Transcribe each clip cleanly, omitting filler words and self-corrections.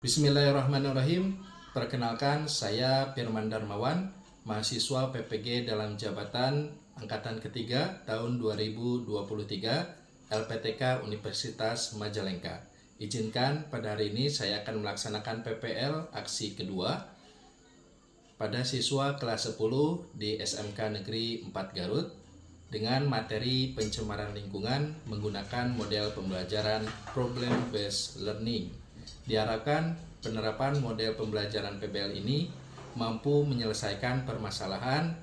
Bismillahirrahmanirrahim. Perkenalkan, saya Firman Darmawan, mahasiswa PPG dalam jabatan Angkatan Ketiga tahun 2023 LPTK Universitas Majalengka. Izinkan pada hari ini saya akan melaksanakan PPL aksi kedua pada siswa kelas 10 di SMK Negeri 4 Garut dengan materi pencemaran lingkungan menggunakan model pembelajaran Problem Based Learning. Diharapkan penerapan model pembelajaran PBL ini mampu menyelesaikan permasalahan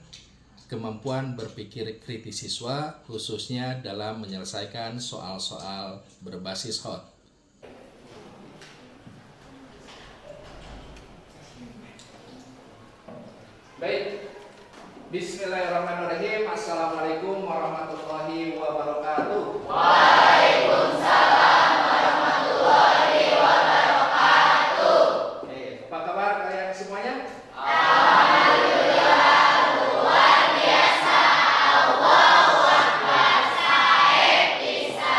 kemampuan berpikir kritis siswa, khususnya dalam menyelesaikan soal-soal berbasis hot. Baik, Bismillahirrahmanirrahim. Assalamualaikum warahmatullahi wabarakatuh. Waalaikumsalam warahmatullahi wabarakatuh. Oke, apa kabar kalian semuanya? Alhamdulillah, luar biasa. Allahu Akbar, sahib bisa.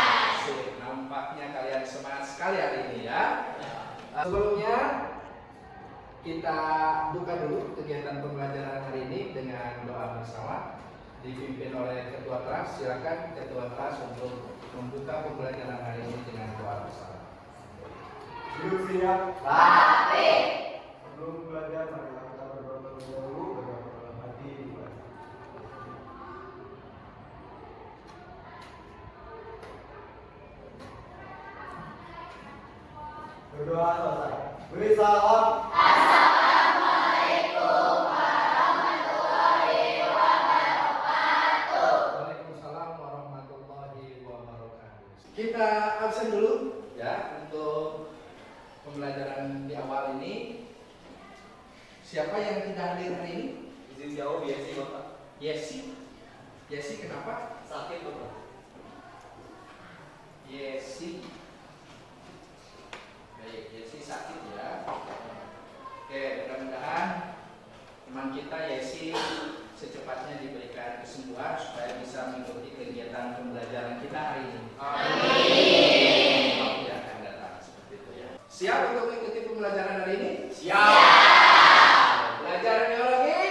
Nampaknya kalian semangat sekali hari ini ya. Sebelumnya kita buka dulu kegiatan pembelajaran hari ini dengan doa bersama dipimpin oleh Ketua Kelas. Silakan Ketua Kelas untuk membuka pembelajaran hari ini dengan doa bersama. Duduk siap. Baik. Sebelum belajar, mari kita berdoa terlebih dahulu, berdoa dalam hati dibaca. Berdoa selesai. Beri salam. Assalamualaikum warahmatullahi wabarakatuh. Waalaikumsalam warahmatullahi wabarakatuh. Kita absen dulu ya untuk pembelajaran di awal ini. Siapa yang tidak hadir hari ini? Izin jauh biasa Bapak. Yesi. Yesi kenapa? Sakit Bapak. Yesi. Baik, Yesi sakit ya. Oke, mudah-mudahan teman kita Yesi secepatnya diberikan kesembuhan supaya bisa mengikuti kegiatan pembelajaran kita hari ini. Amin. Ya, akan datang seperti itu ya. Siap untuk mengikuti pembelajaran hari ini? Siap. Belajar biologi?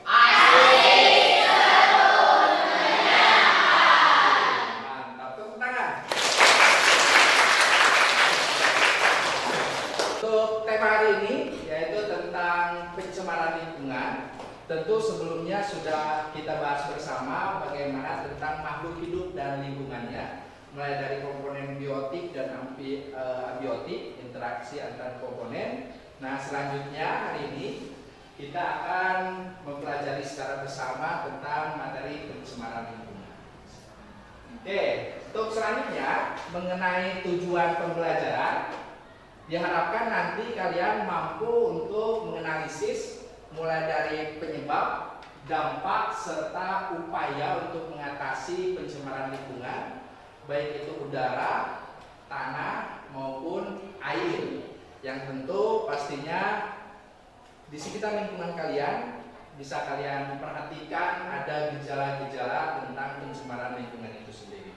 Asik seluruhnya. Mantap, tepuk tangan. Untuk tema hari ini yaitu tentang pencemaran lingkungan. Tentu sebelumnya sudah kita bahas bersama bagaimana tentang makhluk hidup dan lingkungannya, mulai dari komponen biotik dan abiotik, interaksi antar komponen. Nah, selanjutnya hari ini kita akan mempelajari secara bersama tentang materi pencemaran lingkungan. Oke, untuk selanjutnya mengenai tujuan pembelajaran, diharapkan nanti kalian mampu untuk menganalisis mulai dari penyebab, dampak, serta upaya untuk mengatasi pencemaran lingkungan, baik itu udara, tanah, maupun air. Yang tentu pastinya di sekitar lingkungan kalian bisa kalian perhatikan ada gejala-gejala tentang pencemaran lingkungan itu sendiri.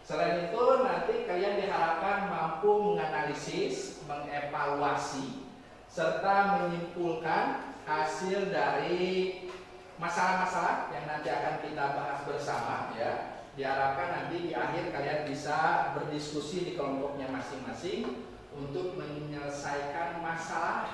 Selain itu nanti kalian diharapkan mampu menganalisis, mengevaluasi, serta menyimpulkan hasil dari masalah-masalah yang nanti akan kita bahas bersama ya. Diharapkan nanti di akhir kalian bisa berdiskusi di kelompoknya masing-masing untuk menyelesaikan masalah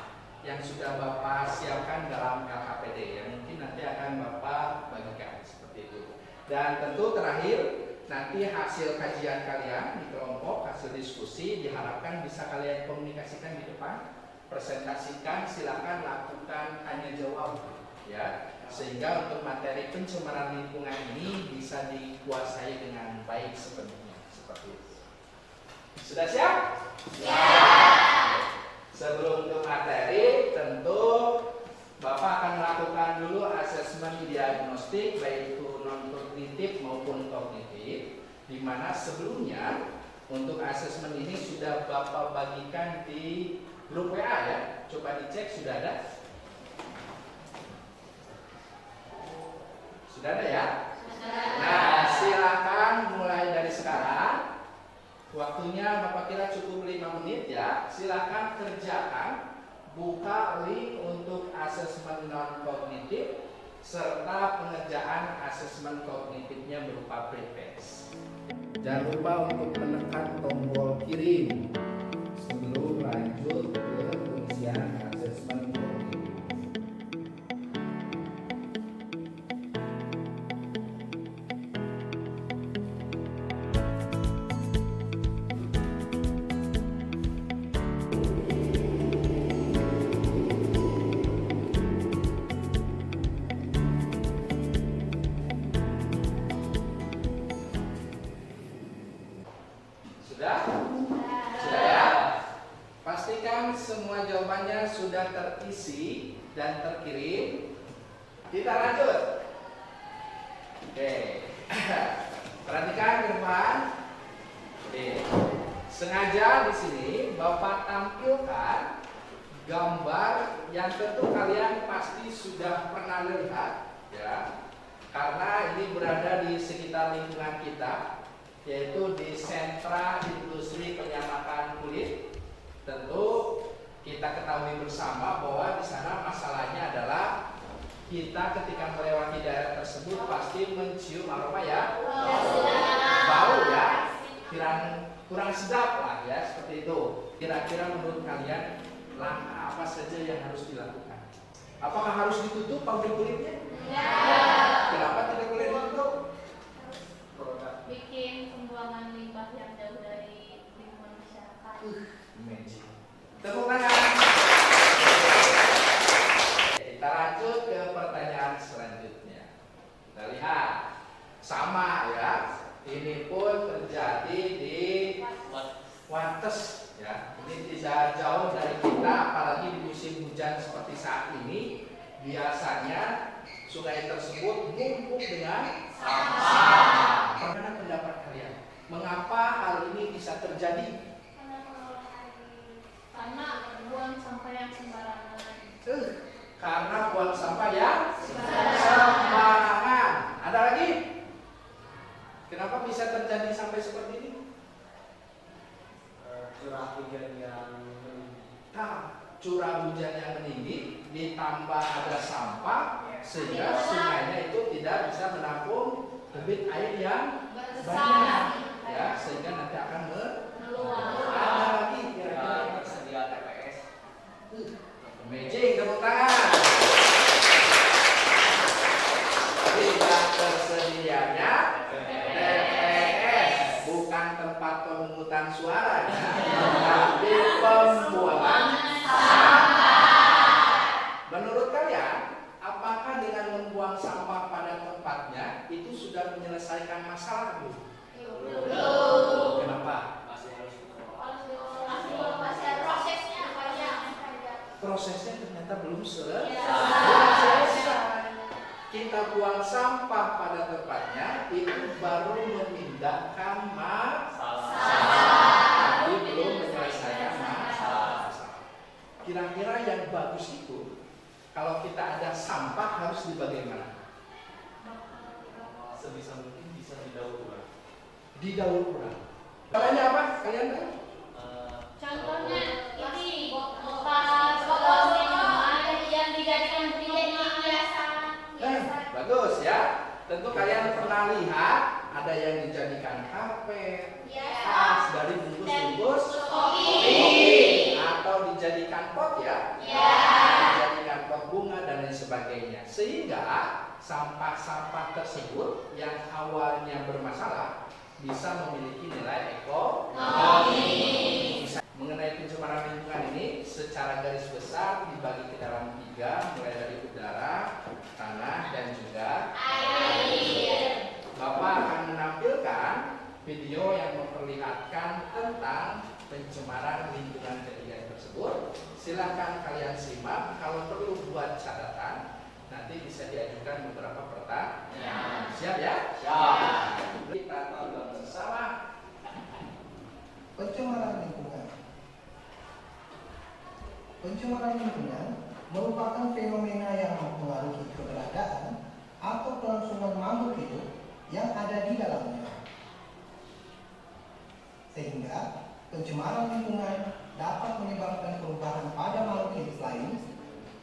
yang sudah Bapak siapkan dalam LKPD yang mungkin nanti akan Bapak bagikan seperti itu. Dan tentu terakhir nanti hasil kajian kalian di kelompok, hasil diskusi diharapkan bisa kalian komunikasikan di depan, presentasikan, silakan lakukan tanya jawab ya, sehingga untuk materi pencemaran lingkungan ini bisa dikuasai dengan baik sepenuhnya seperti itu. Sudah siap? Siap. Sebelum ke materi, tentu Bapak akan melakukan dulu asesmen diagnostik baik itu non kognitif maupun kognitif, di mana sebelumnya untuk asesmen ini sudah Bapak bagikan di grup WA ya. Coba dicek sudah ada. Sudah ada ya? Nah, silakan mulai dari sekarang. Waktunya Bapak kira cukup 5 menit ya. silakan kerjakan, buka link untuk asesmen non kognitif serta pengerjaan asesmen kognitifnya berupa preface. Jangan lupa untuk menekan tombol kirim sebelum lanjut ke pengisian asesmen kognitif. Sudah? Sudah ya? Pastikan semua jawabannya sudah terisi dan terkirim. Kita lanjut. Oke. Perhatikan ke depan. Oke. Sengaja di sini Bapak tampilkan gambar yang tentu kalian pasti sudah pernah lihat ya. Karena ini berada di sekitar lingkungan kita, yaitu di sentra industri penyamakan kulit. Tentu kita ketahui bersama bahwa di sana masalahnya adalah kita ketika melewati daerah tersebut pasti mencium aroma ya, bau ya, kurang sedap lah ya, seperti itu. Kira-kira menurut kalian langkah apa saja yang harus dilakukan? Apakah harus ditutup pabrik kulitnya? Kenapa tidak boleh ditutup? Bikin pembuangan limbah yang jauh dari lingkungan masyarakat. Magic. Tepuk tangan. Kita lanjut ke pertanyaan selanjutnya. Kita lihat sama ya. Ini pun terjadi di Wates ya. Ini tidak jauh dari kita, apalagi di musim hujan seperti saat ini. Biasanya sungai tersebut numpuk dengan sampah. Bagaimana pendapat kalian? Mengapa hal ini bisa terjadi? Karena buang sampah yang sembarangan. Karena buang sampah yang sembarangan. Ada lagi? Kenapa bisa terjadi sampai seperti ini? Curah hujan yang Curah hujan yang meninggi ditambah ada sampah sehingga sungainya itu tidak bisa menampung debit air yang banyak ya, sehingga nanti akan Meluap. ada lagi kira-kira tersedia TPS. Magic, tepuk tangan. Tidak tersedianya TPS bukan tempat pemungutan suara ya, tapi pembuangan sampah. Menurut kalian, apakah dengan membuang sampah pada tempatnya itu sudah menyelesaikan masalah belum? Kenapa? Prosesnya ternyata belum selesai. Kita buang sampah pada tempatnya itu baru memindahkan masalah, tapi belum menyelesaikan masalah. Kira-kira yang bagus itu kalau kita ada sampah harus dibagaimana? sebisa mungkin bisa didaur ulang. Didaur ulang. Caranya apa? Kalian tahu? Contohnya ini bekas botol minuman yang dijadikan bunga hiasan. Bagus ya. Tentu kalian pernah lihat ada yang dijadikan karpet, tas dari bungkus-bungkus kopi, atau dijadikan pot ya, dijadikan pot bunga dan lain sebagainya. Sehingga sampah-sampah tersebut yang awalnya bermasalah bisa memiliki nilai ekonomi. Mengenai pencemaran lingkungan ini secara garis besar dibagi ke dalam 3, mulai dari udara, tanah, dan juga air. Bapak akan menampilkan video yang memperlihatkan tentang pencemaran lingkungan ketiga tersebut. Silahkan kalian simak. Kalau perlu buat catatan, nanti bisa diajukan beberapa pertanyaan. Siap ya? Siap. Kita tonton bersama. Pencemaran lingkungan. Pencemaran lingkungan merupakan fenomena yang mempengaruhi keberadaan atau kelangsungan makhluk hidup yang ada di dalamnya. Sehingga pencemaran lingkungan dapat menyebabkan perubahan pada makhluk hidup lain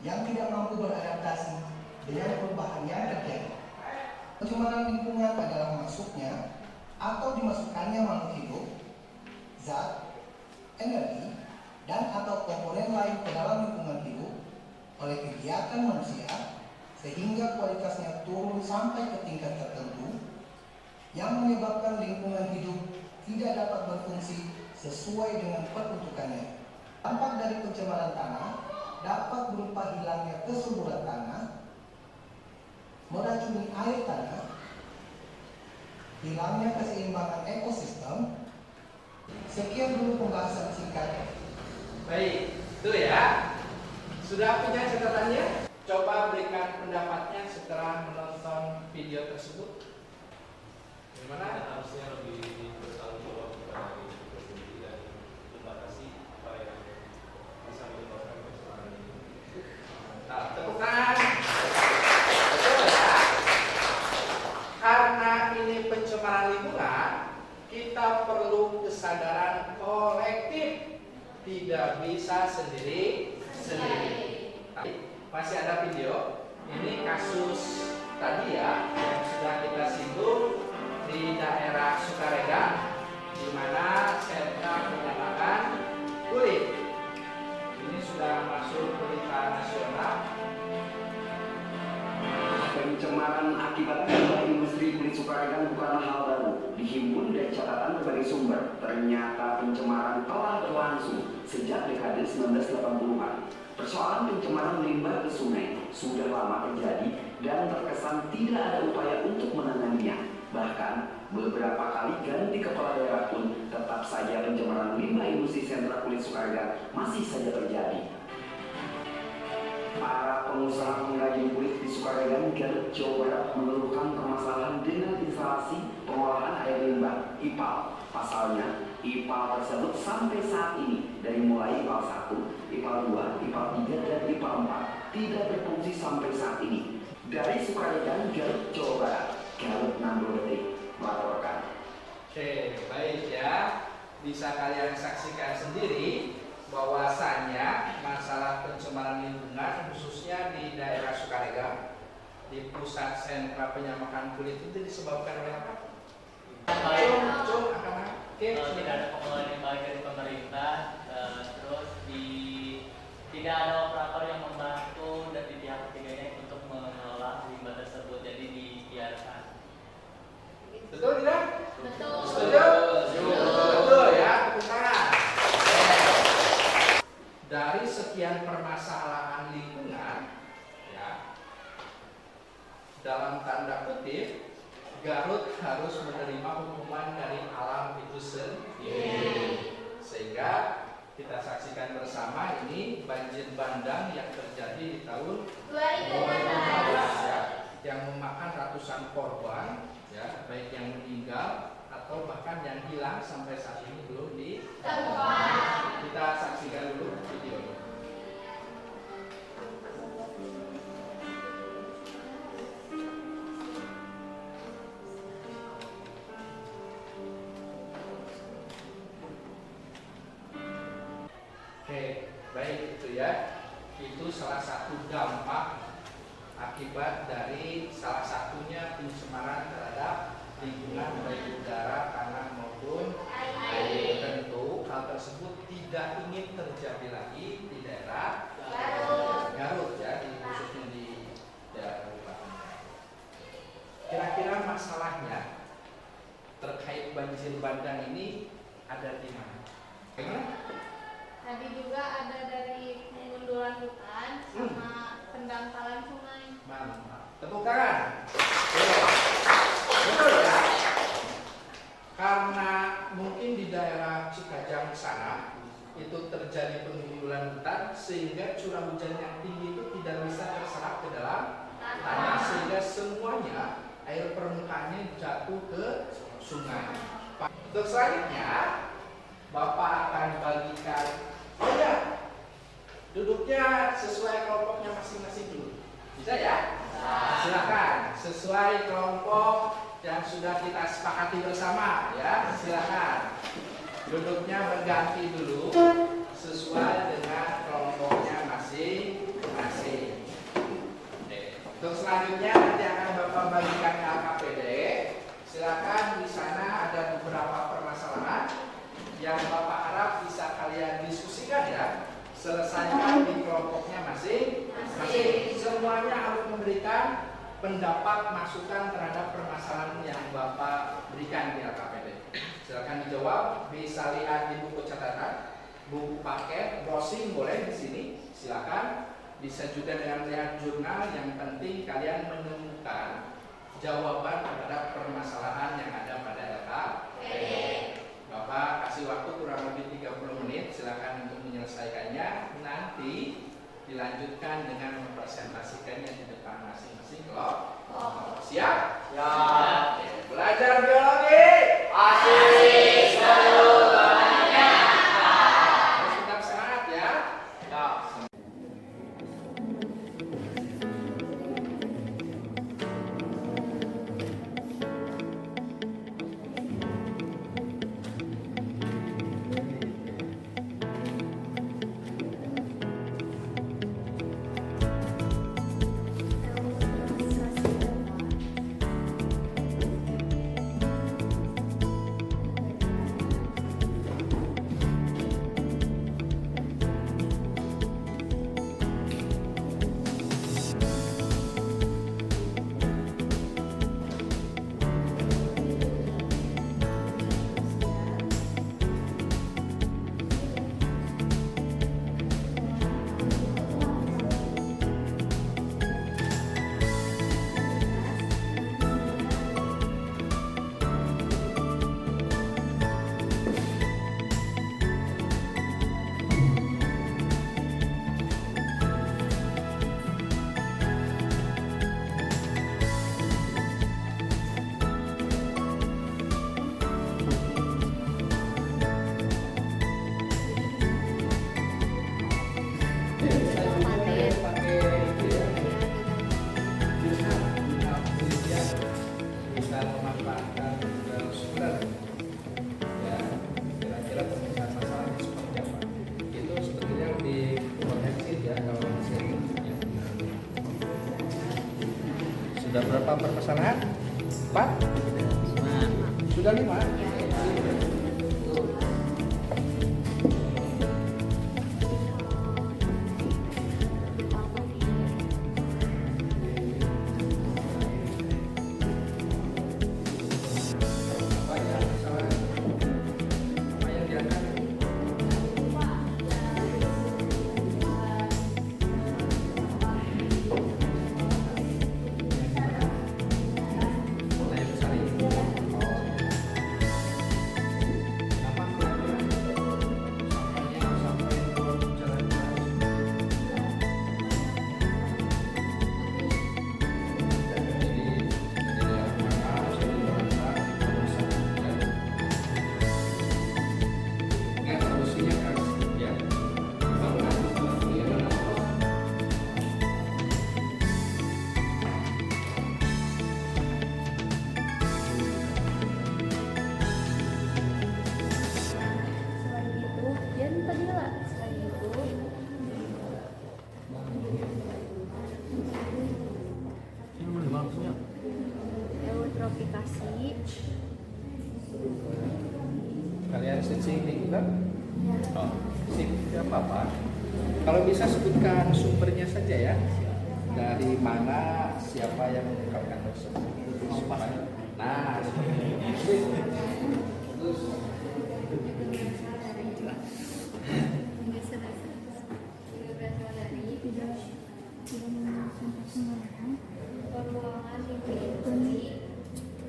yang tidak mampu beradaptasi dengan perubahan yang terjadi. Pencemaran lingkungan adalah masuknya atau dimasukkannya makhluk hidup, zat, energi, dan atau komponen lain ke dalam lingkungan hidup oleh kegiatan manusia sehingga kualitasnya turun sampai ke tingkat tertentu yang menyebabkan lingkungan hidup tidak dapat berfungsi sesuai dengan peruntukannya. Dampak dari pencemaran tanah dapat berupa hilangnya kesuburan tanah, meracuni air tanah, hilangnya keseimbangan ekosistem. Sekian dulu pembahasan singkat. Baik, itu ya. Sudah punya catatannya? Coba berikan pendapatnya setelah menonton video tersebut. Gimana? Harusnya lebih bertanggung jawab kepada diri sendiri dan membatasi apa yang bisa menyebabkan pencemaran ini. Nah, tepuk tangan. Betul ya. Karena ini pencemaran lingkungan, kita perlu kesadaran kolektif. Tidak bisa sendiri. Masih ada video. Ini kasus tadi ya yang sudah kita singgung di daerah Sukaregang, di mana sentra penyamakan kulit. Ini sudah masuk berita nasional. Pencemaran akibat limbah industri kulit Sukaregang bukanlah hal baru. Dihimpun dari catatan berbagai sumber, ternyata pencemaran telah berlangsung sejak dekade 1980-an. Persoalan pencemaran limbah ke sungai sudah lama terjadi dan terkesan tidak ada upaya untuk menanganinya. Bahkan beberapa kali ganti kepala daerah pun tetap saja pencemaran limbah industri sentra kulit Sukaregang masih saja terjadi. Para pengusaha pengrajin kulit di Sukaregang, Garut, Jawa Barat mengeluhkan permasalahan dengan instalasi pengolahan air limbah (IPAL). Pasalnya, IPAL tersebut sampai saat ini dari mulai IPAL 1, IPAL 2, IPAL 3, dan IPAL 4 tidak berfungsi sampai saat ini. Dari Sukaregang, Garut, Jawa Barat, Garut 60 detik melaporkan. Oke, baik ya. Bisa kalian saksikan sendiri bahwasanya masalah pencemaran lingkungan khususnya di daerah Sukaregang, di pusat sentra penyamakan kulit itu disebabkan oleh apa? Tidak ada pengelolaan yang baik dari pemerintah, terus tidak ada operator yang membantu dari pihak ketiganya untuk mengelola limbah tersebut, jadi dibiarkan. Betul tidak? Betul. Setuju? Betul ya, tepuk tangan. Dari sekian permasalahan lingkungan, ya, dalam tanda kutip, Garut harus menerima hukuman dari alam itu sendiri. Sehingga kita saksikan bersama ini banjir bandang yang terjadi di tahun 2015 ya, yang memakan ratusan korban, ya, baik yang meninggal atau bahkan yang hilang sampai saat ini belum ditemukan. Kita saksikan dulu videonya. Oke, baik itu ya. Itu salah satu dampak akibat dari salah satunya pencemaran terhadap lingkungan baik udara, tanah maupun air. Tentu hal tersebut tidak ingin terjadi lagi di daerah Garut ya, khususnya di daerah Kabupaten. Kira-kira masalahnya terkait banjir bandang ini ada di mana? Gimana? Tadi juga ada dari pengunduran hutan sama pendangkalan sungai. Mantap. Tepuk tangan. Betul ya? Karena mungkin di daerah Cikajang sana itu terjadi pengunduran hutan sehingga curah hujan yang tinggi itu tidak bisa terserap ke dalam tanah sehingga semuanya air permukaannya jatuh ke sungai. Untuk selanjutnya Bapak akan bagikan, oh ya, duduknya sesuai kelompoknya masing-masing dulu. Bisa ya? Silakan, sesuai kelompok yang sudah kita sepakati bersama ya. Silakan. Duduknya berganti dulu sesuai dengan kelompoknya masing-masing. Untuk selanjutnya nanti akan Bapak bagikan ke LKPD. Silakan, di sana ada beberapa permasalahan yang Bapak harap bisa kalian diskusikan ya. Selesaikan di kelompoknya masing-masing. Semuanya harus memberikan pendapat masukan terhadap permasalahan yang Bapak berikan di LKPD. Silakan dijawab, bisa lihat di buku catatan, buku paket, browsing boleh di sini. Silakan, bisa juga dengan melihat jurnal. Yang penting kalian menemukan jawaban terhadap permasalahan yang ada pada LKPD. Bapak kasih waktu kurang lebih 30 menit, silakan untuk menyelesaikannya. Nanti dilanjutkan dengan mempresentasikannya di depan masing-masing kelompok. Siap? Ya. Belajar biologi. Asik. Semuanya. Harus tetap semangat ya. Bisa memanfaatkan sumber ya, kira-kira pemecahan masalahnya seperti apa. Itu sebetulnya lebih komprehensif ya kalau misalnya ya. Sudah berapa permasalahan? 4? Sudah 5? Eutrofikasi. Kalian searching di Google? Oh, sip, tidak apa-apa. Kalau bisa sebutkan sumbernya saja ya. Dari mana, siapa yang mengungkapkan tersebut. Nah, terus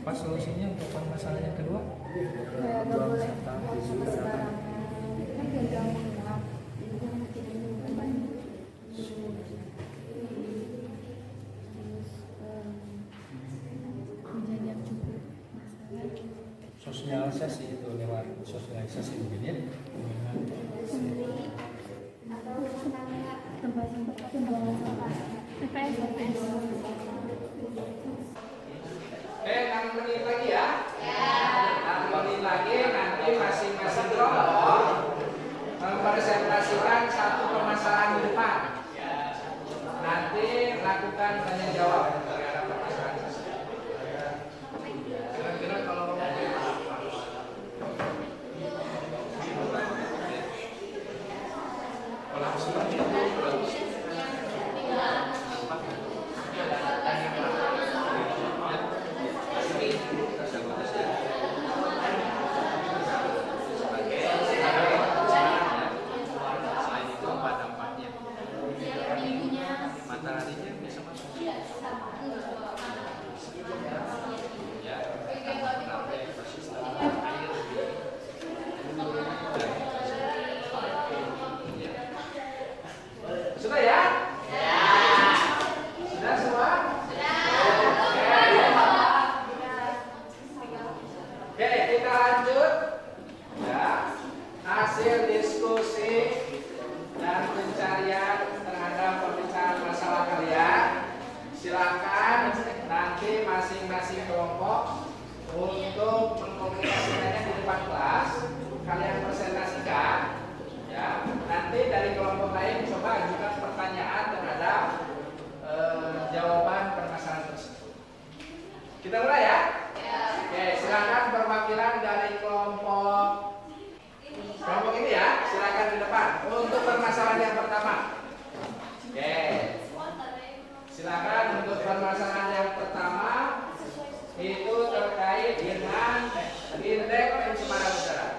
pas solusinya untuk masalah yang kedua? Gak boleh sembarangan. Kan gagal menguap. Sosialisasi itu lewat sosialisasi mungkin ya. TPS. 6 menit lagi ya. 6 menit lagi nanti masing-masing kelompok mempresentasikan permasalahan di depan. Nanti lakukan tanya jawab terhadap permasalahan tersebut. Kira-kira kalau langsung itu bagus. Selain itu apa dampaknya? Mataharinya bisa masuk. Ya, sampai persisten air sudah ya? Sudah semua? Oke, kita lanjut. Ya, hasil diskusi dan pencarian terhadap pemecahan masalah kalian. Silakan nanti masing-masing kelompok untuk mengkomunikasikannya di depan kelas. Kalian presentasikan. Ya, nanti dari kelompok lain coba ajukan pertanyaan terhadap jawaban permasalahan tersebut. Kita mulai ya? Oke, silakan perwakilan dari kelompok ini ya, silakan di depan untuk permasalahan yang pertama. Oke, silakan untuk permasalahan yang pertama itu terkait dengan indeks pencemaran udara.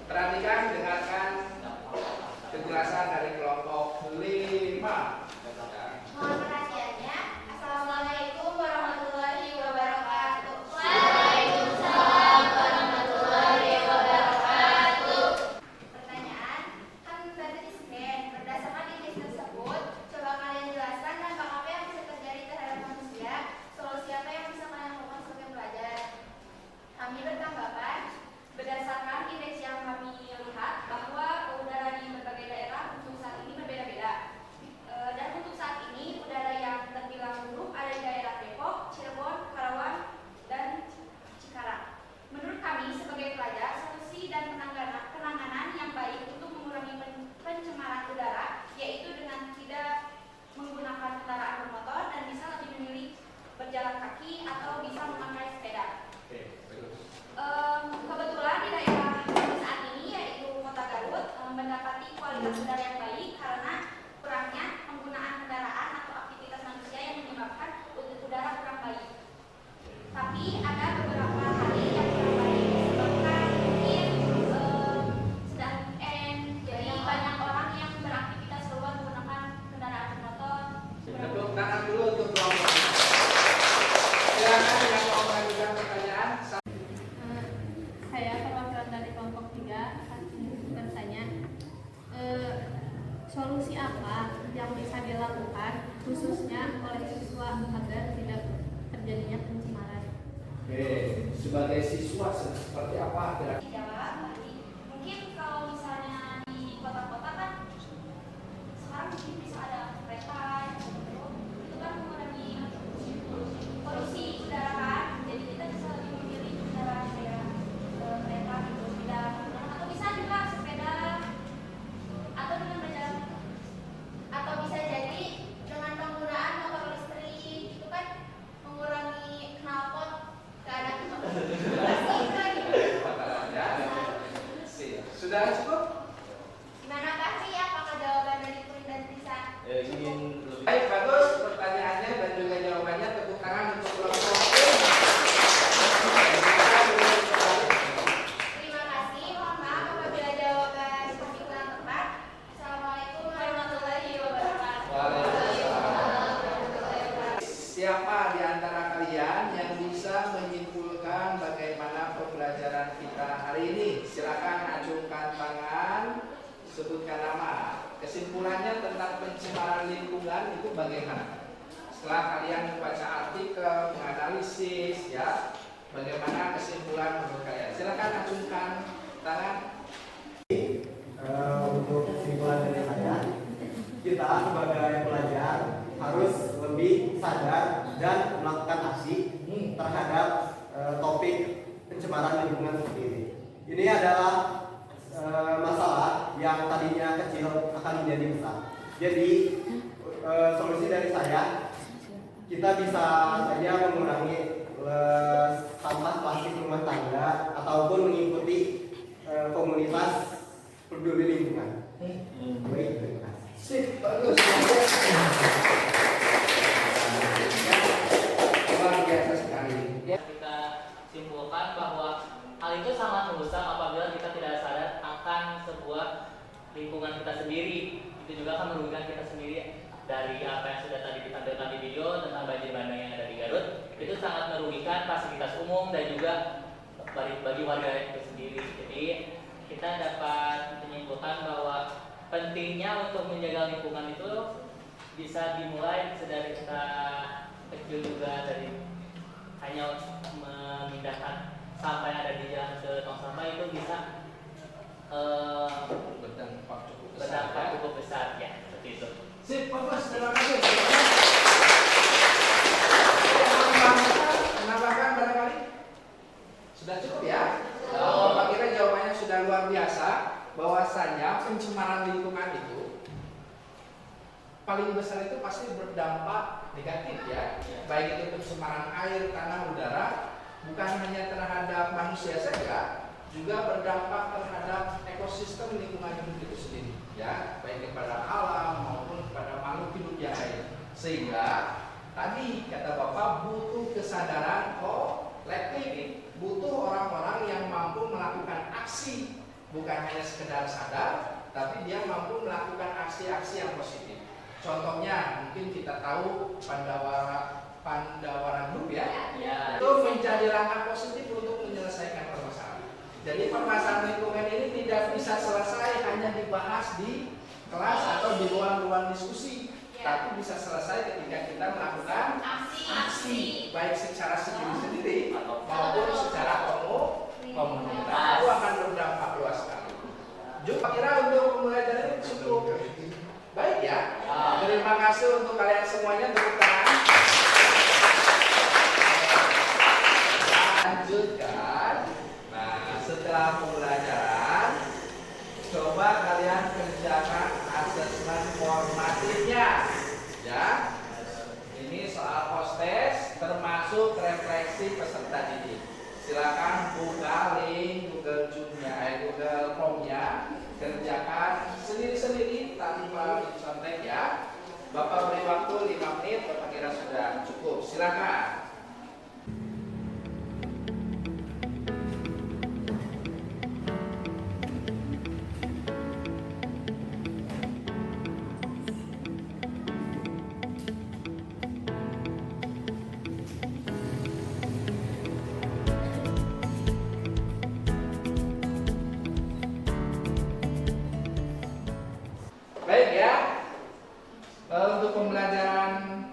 Perhatikan, dengarkan penjelasan dari kelompok 5. Mohon perhatiannya. Assalamualaikum warahmatullahi wabarakatuh. Pertanyaan, kan tadi di scan. Berdasarkan indeks tersebut, coba kalian jelaskan dampak apa yang bisa terjadi terhadap manusia. Solusi apa yang bisa kalian lakukan sebagai pelajar? Kami bertanggapan, berdasarkan indeks yang kami lihat bahwa udara di berbagai daerah untuk saat ini berbeda-beda. Dan untuk saat ini udara yang terbilang buruk ada di daerah Depok, Cirebon, Karawang, dan Cikarang. Menurut kami sebagai pelajar, solusi dan penanganan yang baik untuk mengurangi pencemaran udara yaitu dengan tidak menggunakan kendaraan bermotor dan bisa lebih memilih berjalan kaki atau bisa memakai sepeda. Kebetulan di daerah saat ini yaitu Kota Garut mendapati kualitas udara yang baik karena kurangnya penggunaan kendaraan atau aktivitas manusia yang menyebabkan udara kurang baik. Tapi ada beberapa hal yang kurang baik disebabkan mungkin jadi banyak orang yang beraktivitas keluar menggunakan kendaraan bermotor. Tepuk tangan dulu untuk kelompok. Silakan yang mau mengajukan pertanyaan. Saya perwakilan dari kelompok 3 akan bertanya, solusi apa yang bisa dilakukan khususnya oleh siswa agar tidak terjadinya pencemaran? Oke, sebagai siswa seperti apa kira-kira? Dijawab tadi. Mungkin kalau misalnya di kota-kota kan sekarang mungkin bisa ada kereta gitu. Itu kan mengurangi polusi udara kan. Jadi kita bisa lebih memilih udara kayak kereta gitu, sepeda atau bisa juga sepeda atau dengan berjalan atau bisa jadi dengan penggunaan motor listrik itu kan mengurangi knalpot keadaan Sudah cukup? Gimana Kak Sri? Apakah jawaban dari Puri dan Risa? Ingin lebih Baik, bagus pertanyaannya dan juga jawabannya. Tepuk tangan untuk kelompok. Terima kasih. Mohon maaf apabila jawaban kami kurang tepat. Assalamualaikum warahmatullahi wabarakatuh. Siapa di antara kalian yang bisa menyimpulkan bagaimana pembelajaran kita hari ini? Silakan acungkan tangan, sebutkan nama. Kesimpulannya tentang pencemaran lingkungan itu bagaimana? Setelah kalian membaca artikel, menganalisis, ya, bagaimana kesimpulan menurut kalian? Silakan acungkan tangan. Untuk kesimpulan dari saya, kita sebagai pelajar harus lebih sadar dan melakukan aksi terhadap topik pencemaran lingkungan seperti ini. Ini adalah masalah yang tadinya kecil akan menjadi besar. Jadi solusi dari saya, kita bisa saja mengurangi sampah plastik rumah tangga ataupun mengikuti komunitas peduli lingkungan. Baik, terima kasih. Sip, bagus. Luar biasa sekali. Kita simpulkan bahwa hal itu sangat merusak apabila kita tidak sadar akan sebuah lingkungan kita sendiri. Itu juga akan merugikan kita sendiri. Dari apa yang sudah tadi ditampilkan di video tentang banjir bandang yang ada di Garut, itu sangat merugikan fasilitas umum dan juga bagi warga itu sendiri. Jadi kita dapat menyimpulkan bahwa pentingnya untuk menjaga lingkungan itu bisa dimulai sedari kita kecil juga, dari hanya memindahkan sampah yang ada di jalan ke tong sampah itu bisa berdampak cukup besar ya, seperti itu. Sip, bagus, terima kasih. Menambahkan barangkali? Sudah cukup ya? Bapak kira jawabannya sudah luar biasa, bahwasanya pencemaran lingkungan itu paling besar itu pasti berdampak negatif ya, baik itu pencemaran air, tanah, udara, bukan hanya terhadap manusia saja, juga berdampak terhadap ekosistem lingkungan hidup itu sendiri ya, baik kepada alam maupun kepada makhluk hidup yang lain. Sehingga tadi kata Bapak butuh kesadaran kolektif, butuh orang-orang yang mampu melakukan aksi, bukan hanya sekedar sadar, tapi dia mampu melakukan aksi-aksi yang positif. Contohnya mungkin kita tahu Pandawara Group ya, itu menjadi langkah positif untuk menyelesaikan permasalahan. Jadi permasalahan lingkungan ini tidak bisa selesai hanya dibahas di kelas atau di ruang-ruang diskusi, tapi bisa selesai ketika kita melakukan aksi, baik secara sendiri-sendiri maupun secara komunitas. Itu akan berdampak luas sekali. Juga kira untuk pembelajaran ini cukup baik ya. Terima kasih untuk kalian semuanya, tepuk tangan. Lanjutkan. Nah, setelah pembelajaran, coba kalian kerjakan asesmen formatifnya ya. Ini soal hostes termasuk refleksi peserta didik. Silakan buka link Google Google Form-nya, kerjakan sendiri-sendiri tanpa dicontek ya. Bapak beri waktu 5 menit, Bapak kira sudah cukup. Silakan. Baik ya, untuk pembelajaran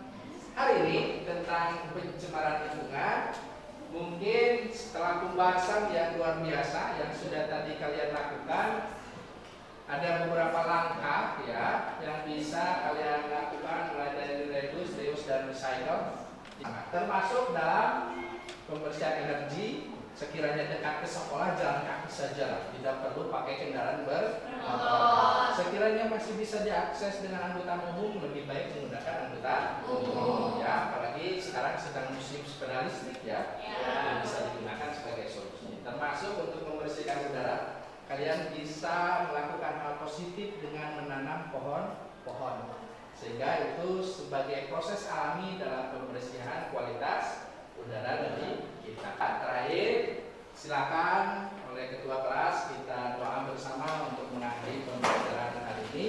hari ini tentang pencemaran lingkungan, mungkin setelah pembahasan yang luar biasa yang sudah tadi kalian lakukan, ada beberapa langkah ya yang bisa kalian lakukan mulai dari reduce, reuse, dan recycle, termasuk dalam pembersihan energi. Sekiranya dekat ke sekolah, jalan kaki saja, tidak perlu pakai kendaraan bermotor. Sekiranya masih bisa diakses dengan angkutan umum, lebih baik menggunakan angkutan umum ya, apalagi sekarang sedang musim sepeda listrik ya, bisa digunakan sebagai solusi. Termasuk untuk membersihkan udara, kalian bisa melakukan hal positif dengan menanam pohon-pohon, sehingga itu sebagai proses alami dalam pembersihan kualitas udara dari kita. Terakhir, silakan oleh ketua kelas kita doa bersama untuk mengakhiri pembelajaran hari ini.